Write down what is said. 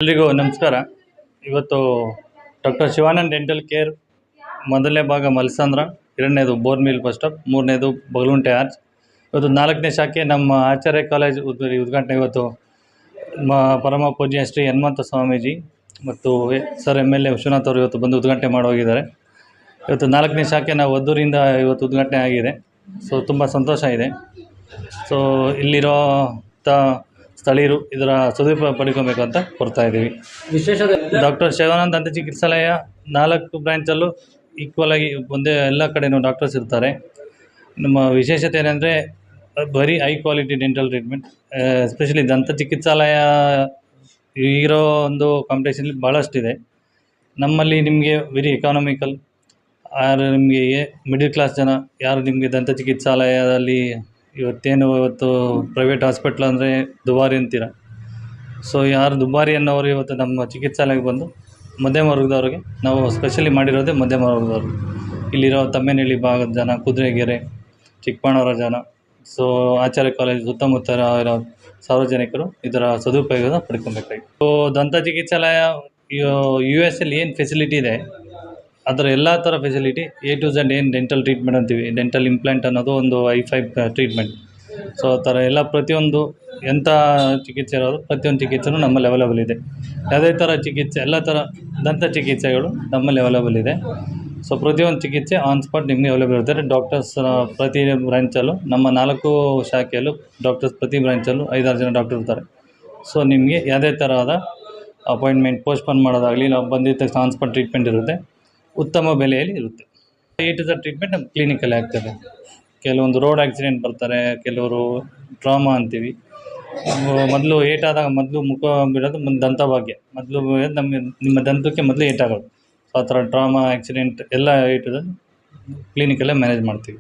ಎಲ್ರಿಗೂ ನಮಸ್ಕಾರ. ಇವತ್ತು ಡಾಕ್ಟರ್ ಶಿವಾನಂದ್ ಡೆಂಟಲ್ ಕೇರ್ ಮೊದಲನೇ ಭಾಗ ಮಲ್ಸಂದ್ರ, ಎರಡನೇದು ಬೋರ್ಮಿಲ್ ಬಸ್ ಸ್ಟಾಪ್, ಮೂರನೇದು ಬಗಲುಂಟೆ ಆರ್ಚ್. ಇವತ್ತು 4ನೇ ಶಾಖೆ ನಮ್ಮ ಆಚಾರ್ಯ ಕಾಲೇಜ್ ಉದ್ಘಾಟನೆ. ಇವತ್ತು ಪರಮ ಪೂಜ್ಯ ಶ್ರೀ ಹನುಮಂತ ಸ್ವಾಮೀಜಿ ಮತ್ತು ಸರ್ MLA ವಿಶ್ವನಾಥ್ ಅವರು ಇವತ್ತು ಬಂದು ಉದ್ಘಾಟನೆ ಮಾಡಿ ಹೋಗಿದ್ದಾರೆ. ಇವತ್ತು 4ನೇ ಶಾಖೆ ನಾವು ವದ್ದೂರಿಂದ ಇವತ್ತು ಉದ್ಘಾಟನೆ ಆಗಿದೆ. ಸೊ ತುಂಬ ಸಂತೋಷ ಇದೆ. ಸೊ ಇಲ್ಲಿರೋ ಸ್ಥಳೀಯರು ಇದರ ಸದುಪಯೋಗ ಪಡ್ಕೊಬೇಕು ಅಂತ ಕೊಡ್ತಾ ಇದ್ದೀವಿ. ವಿಶೇಷ ಡಾಕ್ಟರ್ ಶಿವಾನಂದ್ ದಂತ ಚಿಕಿತ್ಸಾಲಯ 4 ಬ್ರ್ಯಾಂಚಲ್ಲೂ ಈಕ್ವಲ್ ಆಗಿ ಒಂದೇ ಎಲ್ಲ ಕಡೆಯೂ ಡಾಕ್ಟರ್ಸ್ ಇರ್ತಾರೆ. ನಮ್ಮ ವಿಶೇಷತೆ ಏನಂದರೆ ಬರೀ high quality dental treatment, especially ದಂತ ಚಿಕಿತ್ಸಾಲಯ ಇರೋ ಒಂದು ಕಾಂಪಿಟೇಷನ್ ಭಾಳಷ್ಟಿದೆ. ನಮ್ಮಲ್ಲಿ ನಿಮಗೆ ವೆರಿ ಎಕಾನಮಿಕಲ್, ನಿಮಗೆ ಮಿಡಲ್ ಕ್ಲಾಸ್ ಜನ ಯಾರು ನಿಮಗೆ ದಂತ ಚಿಕಿತ್ಸಾಲಯದಲ್ಲಿ ಇವತ್ತು ಪ್ರೈವೇಟ್ ಹಾಸ್ಪಿಟ್ಲ್ ಅಂದರೆ ದುಬಾರಿ ಅಂತೀರ. ಸೊ ಯಾರು ದುಬಾರಿ ಅನ್ನೋರು ಇವತ್ತು ನಮ್ಮ ಚಿಕಿತ್ಸಾಲಯಕ್ಕೆ ಬಂದು ಮಧ್ಯಮ ವರ್ಗದವ್ರಿಗೆ ನಾವು ಸ್ಪೆಷಲಿ ಮಾಡಿರೋದೇ ಮಧ್ಯಮ ವರ್ಗದವ್ರಿಗೆ. ಇಲ್ಲಿರೋ ತಮ್ಮೇನಹಳ್ಳಿ ಭಾಗದ ಜನ, ಕುದುರೆಗೆರೆ, ಚಿಕ್ಕಬಳ್ಳಾಪುರ ಜನ, ಸೊ ಆಚಾರ್ಯ ಕಾಲೇಜ್ ಸುತ್ತಮುತ್ತ ಇರೋ ಸಾರ್ವಜನಿಕರು ಇದರ ಸದುಪಯೋಗ ಪಡ್ಕೊಬೇಕಾಗಿತ್ತು. ಸೊ ದಂತ ಚಿಕಿತ್ಸಾಲಯ US ಅಲ್ಲಿ ಏನು ಫೆಸಿಲಿಟಿ ಇದೆ ಅದರ ಎಲ್ಲ ಥರ ಫೆಸಿಲಿಟಿ A to Z. ಏನು ಡೆಂಟಲ್ ಟ್ರೀಟ್ಮೆಂಟ್ ಅಂತೀವಿ, ಡೆಂಟಲ್ ಇಂಪ್ಲಾಂಟ್ ಅನ್ನೋದು ಒಂದು ಹೈ-ಫೈ ಟ್ರೀಟ್ಮೆಂಟ್. ಸೊ ಆ ಥರ ಎಲ್ಲ ಪ್ರತಿಯೊಂದು ಎಂಥ ಚಿಕಿತ್ಸೆ ಇರೋದು ಪ್ರತಿಯೊಂದು ಚಿಕಿತ್ಸೆನೂ ನಮ್ಮಲ್ಲಿ ಅವೈಲೇಬಲ್ ಇದೆ. ಯಾವುದೇ ಥರ ಚಿಕಿತ್ಸೆ, ಎಲ್ಲ ಥರ ದಂತ ಚಿಕಿತ್ಸೆಗಳು ನಮ್ಮಲ್ಲಿ ಅವೈಲೇಬಲ್ ಇದೆ. ಸೊ ಪ್ರತಿಯೊಂದು ಚಿಕಿತ್ಸೆ ಆನ್ ಸ್ಪಾಟ್ ನಿಮಗೆ ಅವೈಲೇಬಲ್ ಇರ್ತಾರೆ. ಡಾಕ್ಟರ್ಸ್ ಪ್ರತಿ ಬ್ರಾಂಚಲ್ಲೂ, ನಮ್ಮ 4 ಶಾಖೆಯಲ್ಲೂ ಡಾಕ್ಟರ್ಸ್ ಪ್ರತಿ ಬ್ರಾಂಚಲ್ಲೂ 5-6 ಜನ ಡಾಕ್ಟರ್ ಇರ್ತಾರೆ. ಸೊ ನಿಮಗೆ ಯಾವುದೇ ಥರದ ಅಪಾಯಿಂಟ್ಮೆಂಟ್ ಪೋಸ್ಟ್ಪೋನ್ ಮಾಡೋದಾಗಲಿ, ನಾವು ಬಂದಿದ್ದ ತಕ್ಷಣ ಆನ್ ಸ್ಪಾಟ್ ಟ್ರೀಟ್ಮೆಂಟ್ ಇರುತ್ತೆ, ಉತ್ತಮ ಬೆಲೆಯಲ್ಲಿ ಇರುತ್ತೆ. A to Z ಟ್ರೀಟ್ಮೆಂಟ್ ನಮ್ಮ ಕ್ಲಿನಿಕಲ್ಲಿ ಆಗ್ತದೆ. ಕೆಲವೊಂದು ರೋಡ್ ಆಕ್ಸಿಡೆಂಟ್ ಬರ್ತಾರೆ, ಕೆಲವರು ಟ್ರಾಮಾ ಅಂತೀವಿ. ಮೊದಲು ಏಟಾದಾಗ ಮೊದಲು ಮುಖ ಬಿಡೋದು ದಂತಭಾಗ್ಯ, ಮೊದಲು ನಿಮ್ಮ ದಂತಕ್ಕೆ ಮೊದಲು ಏಟಾಗೋದು. ಸೊ ಆ ಥರ ಟ್ರಾಮಾ, ಆಕ್ಸಿಡೆಂಟ್ ಎಲ್ಲ A to Z ಕ್ಲಿನಿಕಲ್ಲೇ ಮ್ಯಾನೇಜ್ ಮಾಡ್ತೀವಿ.